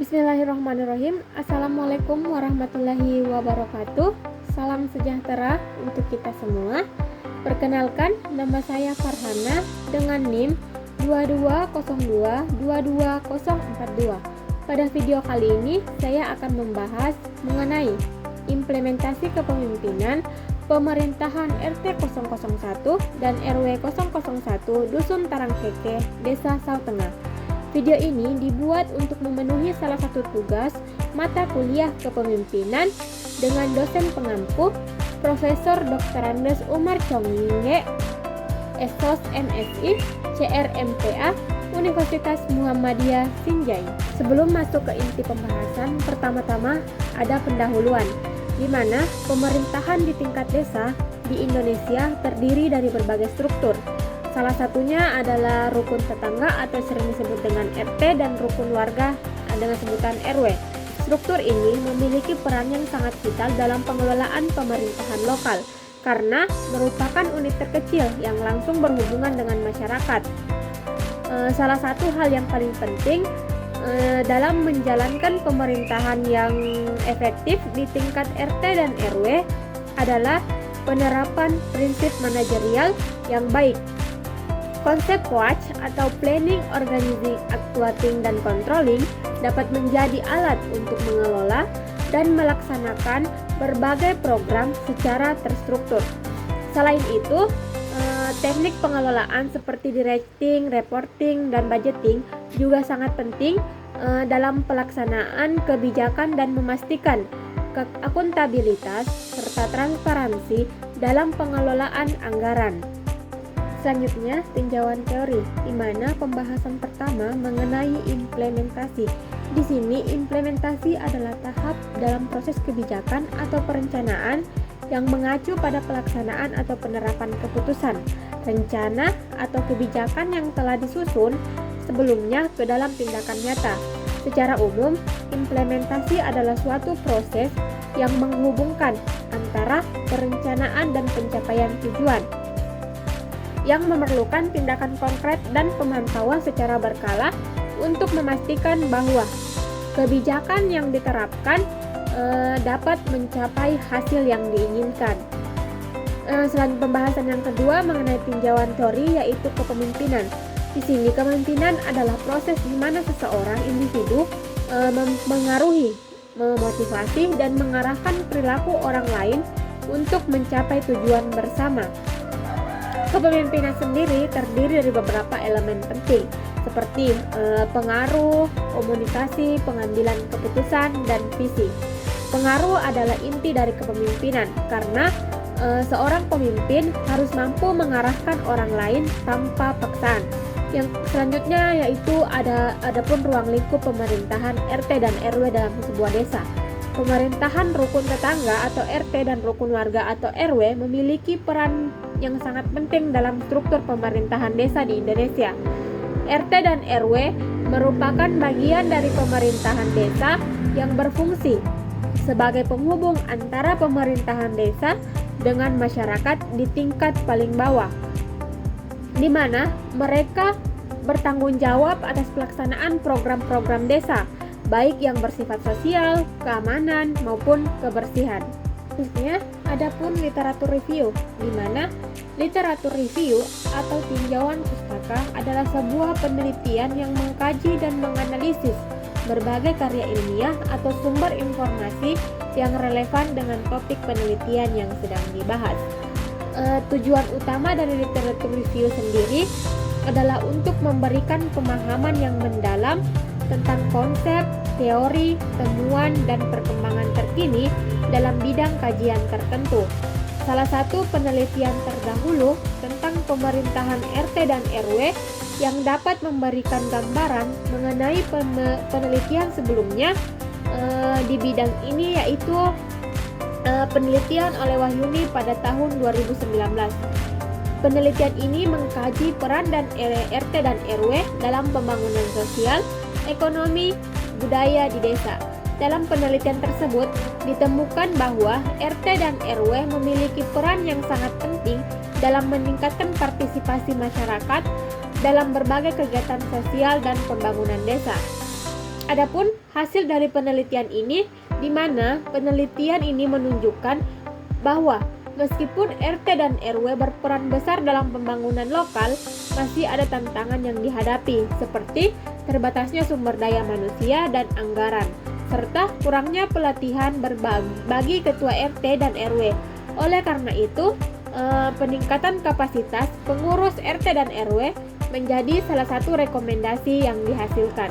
Bismillahirrahmanirrahim. Assalamualaikum warahmatullahi wabarakatuh. Salam sejahtera untuk kita semua. Perkenalkan, nama saya Farhana dengan NIM 2202-22042. Pada video kali ini, saya akan membahas mengenai implementasi kepemimpinan pemerintahan RT 001 dan RW 001 Dusun Tarangkeke, Desa Sautengah. Video ini dibuat untuk memenuhi salah satu tugas mata kuliah kepemimpinan dengan dosen pengampu Profesor Dr. Andes Umar Chongingge, Esos MSI, CRMPA, Universitas Muhammadiyah Sinjai. Sebelum masuk ke inti pembahasan, pertama-tama ada pendahuluan, di mana pemerintahan di tingkat desa di Indonesia terdiri dari berbagai struktur. Salah satunya adalah rukun tetangga atau sering disebut dengan RT dan rukun warga dengan sebutan RW. Struktur ini memiliki peran yang sangat vital dalam pengelolaan pemerintahan lokal karena merupakan unit terkecil yang langsung berhubungan dengan masyarakat. Salah satu hal yang paling penting dalam menjalankan pemerintahan yang efektif di tingkat RT dan RW adalah penerapan prinsip manajerial yang baik. Konsep POAC atau Planning, Organizing, Actuating, dan Controlling dapat menjadi alat untuk mengelola dan melaksanakan berbagai program secara terstruktur. Selain itu, teknik pengelolaan seperti directing, reporting, dan budgeting juga sangat penting dalam pelaksanaan kebijakan dan memastikan akuntabilitas serta transparansi dalam pengelolaan anggaran. Selanjutnya, tinjauan teori, di mana pembahasan pertama mengenai implementasi. Di sini, implementasi adalah tahap dalam proses kebijakan atau perencanaan yang mengacu pada pelaksanaan atau penerapan keputusan, rencana, atau kebijakan yang telah disusun sebelumnya ke dalam tindakan nyata. Secara umum, implementasi adalah suatu proses yang menghubungkan antara perencanaan dan pencapaian tujuan, yang memerlukan tindakan konkret dan pemantauan secara berkala untuk memastikan bahwa kebijakan yang diterapkan dapat mencapai hasil yang diinginkan. Selanjutnya, pembahasan yang kedua mengenai tinjauan teori yaitu kepemimpinan. Di sini kepemimpinan adalah proses di mana seseorang individu mengaruhi, memotivasi, dan mengarahkan perilaku orang lain untuk mencapai tujuan bersama. Kepemimpinan sendiri terdiri dari beberapa elemen penting seperti pengaruh, komunikasi, pengambilan keputusan, dan visi. Pengaruh adalah inti dari kepemimpinan karena seorang pemimpin harus mampu mengarahkan orang lain tanpa paksaan. Yang selanjutnya yaitu adapun ruang lingkup pemerintahan RT dan RW dalam sebuah desa. Pemerintahan rukun tetangga atau RT dan rukun warga atau RW memiliki peran yang sangat penting dalam struktur pemerintahan desa di Indonesia. RT dan RW merupakan bagian dari pemerintahan desa yang berfungsi sebagai penghubung antara pemerintahan desa dengan masyarakat di tingkat paling bawah, di mana mereka bertanggung jawab atas pelaksanaan program-program desa, baik yang bersifat sosial, keamanan, maupun kebersihan. Selanjutnya, adapun literatur review, di mana literatur review atau tinjauan pustaka adalah sebuah penelitian yang mengkaji dan menganalisis berbagai karya ilmiah atau sumber informasi yang relevan dengan topik penelitian yang sedang dibahas. Tujuan utama dari literatur review sendiri adalah untuk memberikan pemahaman yang mendalam tentang konsep, teori, temuan, dan perkembangan terkini dalam bidang kajian tertentu. Salah satu penelitian terdahulu tentang pemerintahan RT dan RW yang dapat memberikan gambaran mengenai penelitian sebelumnya di bidang ini yaitu penelitian oleh Wahyuni pada tahun 2019. Penelitian ini mengkaji peran dan RT dan RW dalam pembangunan sosial, ekonomi, budaya di desa. Dalam penelitian tersebut ditemukan bahwa RT dan RW memiliki peran yang sangat penting dalam meningkatkan partisipasi masyarakat dalam berbagai kegiatan sosial dan pembangunan desa. Adapun hasil dari penelitian ini, di mana penelitian ini menunjukkan bahwa meskipun RT dan RW berperan besar dalam pembangunan lokal, masih ada tantangan yang dihadapi, seperti terbatasnya sumber daya manusia dan anggaran, serta kurangnya pelatihan bagi ketua RT dan RW. Oleh karena itu, peningkatan kapasitas pengurus RT dan RW menjadi salah satu rekomendasi yang dihasilkan.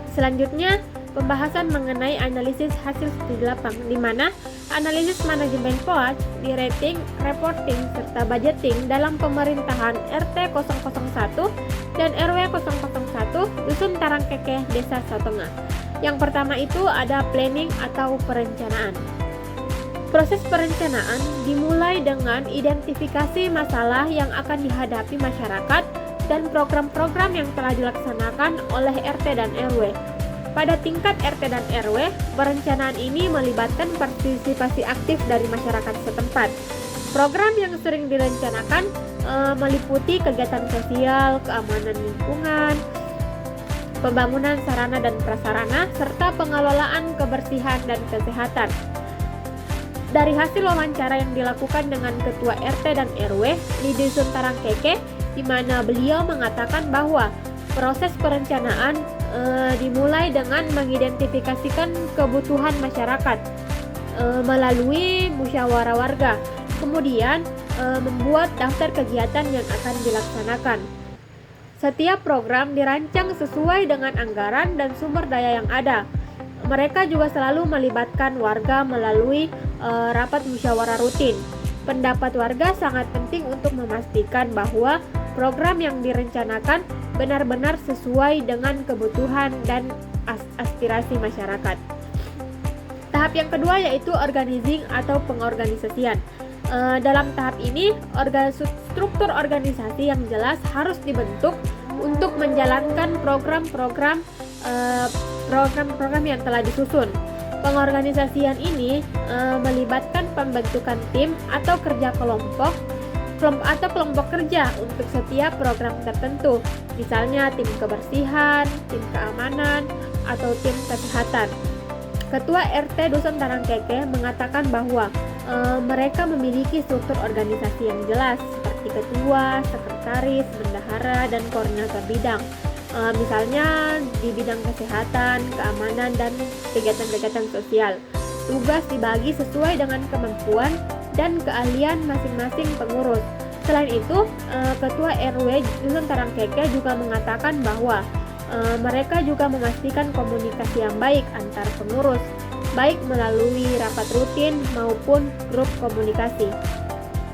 Selanjutnya, pembahasan mengenai analisis hasil studi lapang, di mana analisis manajemen POAJ di rating, reporting, serta budgeting dalam pemerintahan RT 001 dan RW 001 Dusun Tarangkekeh, Desa Satengah. Yang pertama itu ada planning atau perencanaan. Proses perencanaan dimulai dengan identifikasi masalah yang akan dihadapi masyarakat dan program-program yang telah dilaksanakan oleh RT dan RW. Pada tingkat RT dan RW, perencanaan ini melibatkan partisipasi aktif dari masyarakat setempat. Program yang sering direncanakan meliputi kegiatan sosial, keamanan lingkungan, pembangunan sarana dan prasarana, serta pengelolaan kebersihan dan kesehatan. Dari hasil wawancara yang dilakukan dengan Ketua RT dan RW di Dusun Tarangkekeh, di mana beliau mengatakan bahwa proses perencanaan dimulai dengan mengidentifikasikan kebutuhan masyarakat melalui musyawarah warga, kemudian membuat daftar kegiatan yang akan dilaksanakan. Setiap program dirancang sesuai dengan anggaran dan sumber daya yang ada. Mereka juga selalu melibatkan warga melalui rapat musyawarah rutin. Pendapat warga sangat penting untuk memastikan bahwa program yang direncanakan benar-benar sesuai dengan kebutuhan dan aspirasi masyarakat. Tahap yang kedua yaitu organizing atau pengorganisasian. Dalam tahap ini, struktur organisasi yang jelas harus dibentuk untuk menjalankan program-program yang telah disusun. Pengorganisasian ini melibatkan pembentukan tim atau kerja kelompok kerja untuk setiap program tertentu, misalnya tim kebersihan, tim keamanan, atau tim kesehatan. Ketua RT Dusun Tarangkekeh mengatakan bahwa mereka memiliki struktur organisasi yang jelas, seperti ketua, sekretaris, bendahara, dan koordinator bidang. Misalnya di bidang kesehatan, keamanan, dan kegiatan-kegiatan sosial. Tugas dibagi sesuai dengan kemampuan dan keahlian masing-masing pengurus. Selain itu, Ketua RW Dusun Tarangkekeh juga mengatakan bahwa mereka juga memastikan komunikasi yang baik antar pengurus, baik melalui rapat rutin maupun grup komunikasi.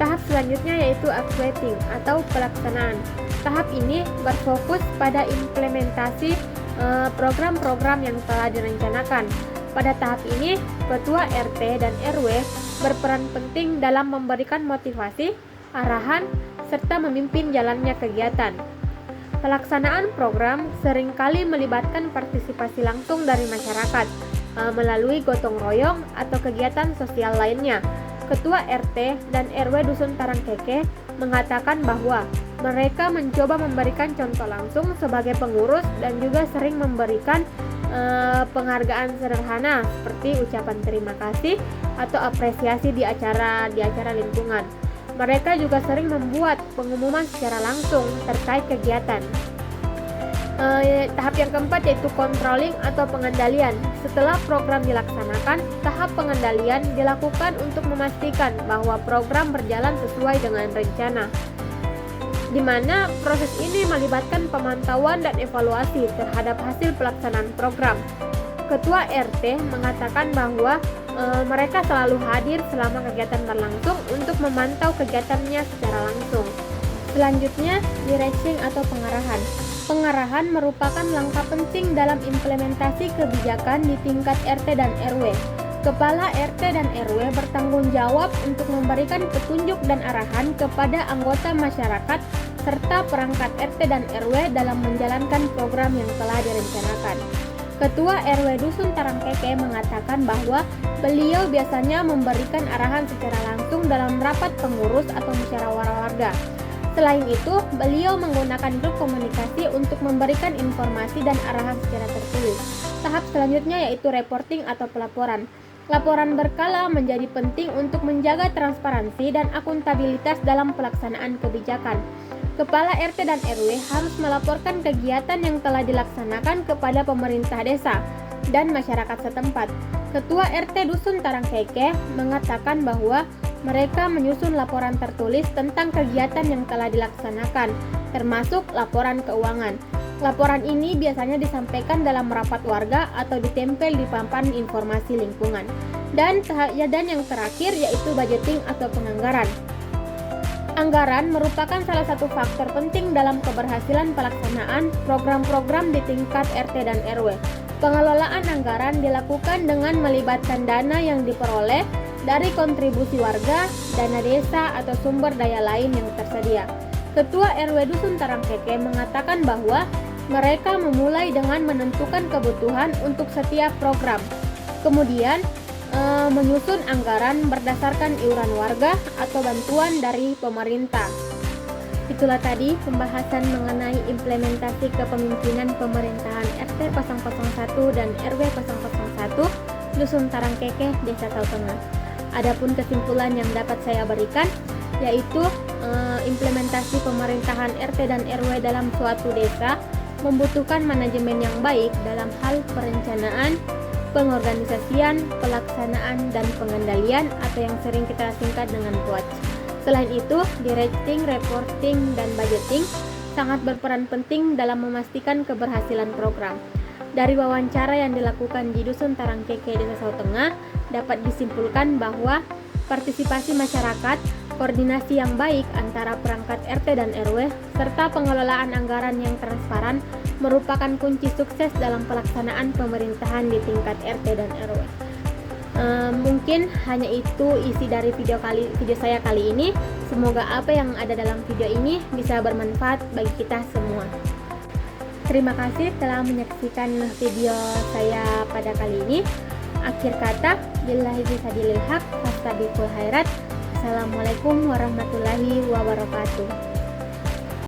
Tahap selanjutnya yaitu activating atau pelaksanaan. Tahap ini berfokus pada implementasi program-program yang telah direncanakan. Pada tahap ini, Ketua RT dan RW berperan penting dalam memberikan motivasi, arahan, serta memimpin jalannya kegiatan. Pelaksanaan program seringkali melibatkan partisipasi langsung dari masyarakat melalui gotong royong atau kegiatan sosial lainnya. Ketua RT dan RW Dusun Tarangkekeh mengatakan bahwa mereka mencoba memberikan contoh langsung sebagai pengurus dan juga sering memberikan penghargaan sederhana seperti ucapan terima kasih atau apresiasi di acara lingkungan. Mereka juga sering membuat pengumuman secara langsung terkait kegiatan. Tahap yang keempat yaitu controlling atau pengendalian. Setelah program dilaksanakan, tahap pengendalian dilakukan untuk memastikan bahwa program berjalan sesuai dengan rencana, di mana proses ini melibatkan pemantauan dan evaluasi terhadap hasil pelaksanaan program. Ketua RT mengatakan bahwa mereka selalu hadir selama kegiatan berlangsung untuk memantau kegiatannya secara langsung. Selanjutnya, directing atau pengarahan. Pengarahan merupakan langkah penting dalam implementasi kebijakan di tingkat RT dan RW. Kepala RT dan RW bertanggung jawab untuk memberikan petunjuk dan arahan kepada anggota masyarakat serta perangkat RT dan RW dalam menjalankan program yang telah direncanakan. Ketua RW Dusun Tarangkekeh mengatakan bahwa beliau biasanya memberikan arahan secara langsung dalam rapat pengurus atau musyawarah warga. Selain itu, beliau menggunakan grup komunikasi untuk memberikan informasi dan arahan secara tertulis. tahap selanjutnya yaitu reporting atau pelaporan. Laporan berkala menjadi penting untuk menjaga transparansi dan akuntabilitas dalam pelaksanaan kebijakan. Kepala RT dan RW harus melaporkan kegiatan yang telah dilaksanakan kepada pemerintah desa dan masyarakat setempat. Ketua RT Dusun Tarangkeke mengatakan bahwa mereka menyusun laporan tertulis tentang kegiatan yang telah dilaksanakan, termasuk laporan keuangan. Laporan ini biasanya disampaikan dalam rapat warga atau ditempel di papan informasi lingkungan. Dan yang terakhir yaitu budgeting atau penganggaran. Anggaran merupakan salah satu faktor penting dalam keberhasilan pelaksanaan program-program di tingkat RT dan RW. Pengelolaan anggaran dilakukan dengan melibatkan dana yang diperoleh dari kontribusi warga, dana desa, atau sumber daya lain yang tersedia. Ketua RW Dusun Tarangkeke mengatakan bahwa mereka memulai dengan menentukan kebutuhan untuk setiap program. Kemudian menyusun anggaran berdasarkan iuran warga atau bantuan dari pemerintah. Itulah tadi pembahasan mengenai implementasi kepemimpinan pemerintahan RT 001 dan RW 001 Dusun Tarangkeke, Desa Tahu Tengah. Adapun kesimpulan yang dapat saya berikan yaitu implementasi pemerintahan RT dan RW dalam suatu desa membutuhkan manajemen yang baik dalam hal perencanaan, pengorganisasian, pelaksanaan, dan pengendalian atau yang sering kita singkat dengan POAJ. Selain itu, directing, reporting, dan budgeting sangat berperan penting dalam memastikan keberhasilan program. Dari wawancara yang dilakukan di Dusun Tarangkeke, Desa Tahu Tengah, dapat disimpulkan bahwa partisipasi masyarakat, koordinasi yang baik antara perangkat RT dan RW, serta pengelolaan anggaran yang transparan merupakan kunci sukses dalam pelaksanaan pemerintahan di tingkat RT dan RW. Mungkin hanya itu isi dari video saya kali ini. Semoga apa yang ada dalam video ini bisa bermanfaat bagi kita semua. Terima kasih telah menyaksikan video saya pada kali ini. Akhir kata, billahi bisadilil haq, fastabiqul khairat. Assalamualaikum warahmatullahi wabarakatuh.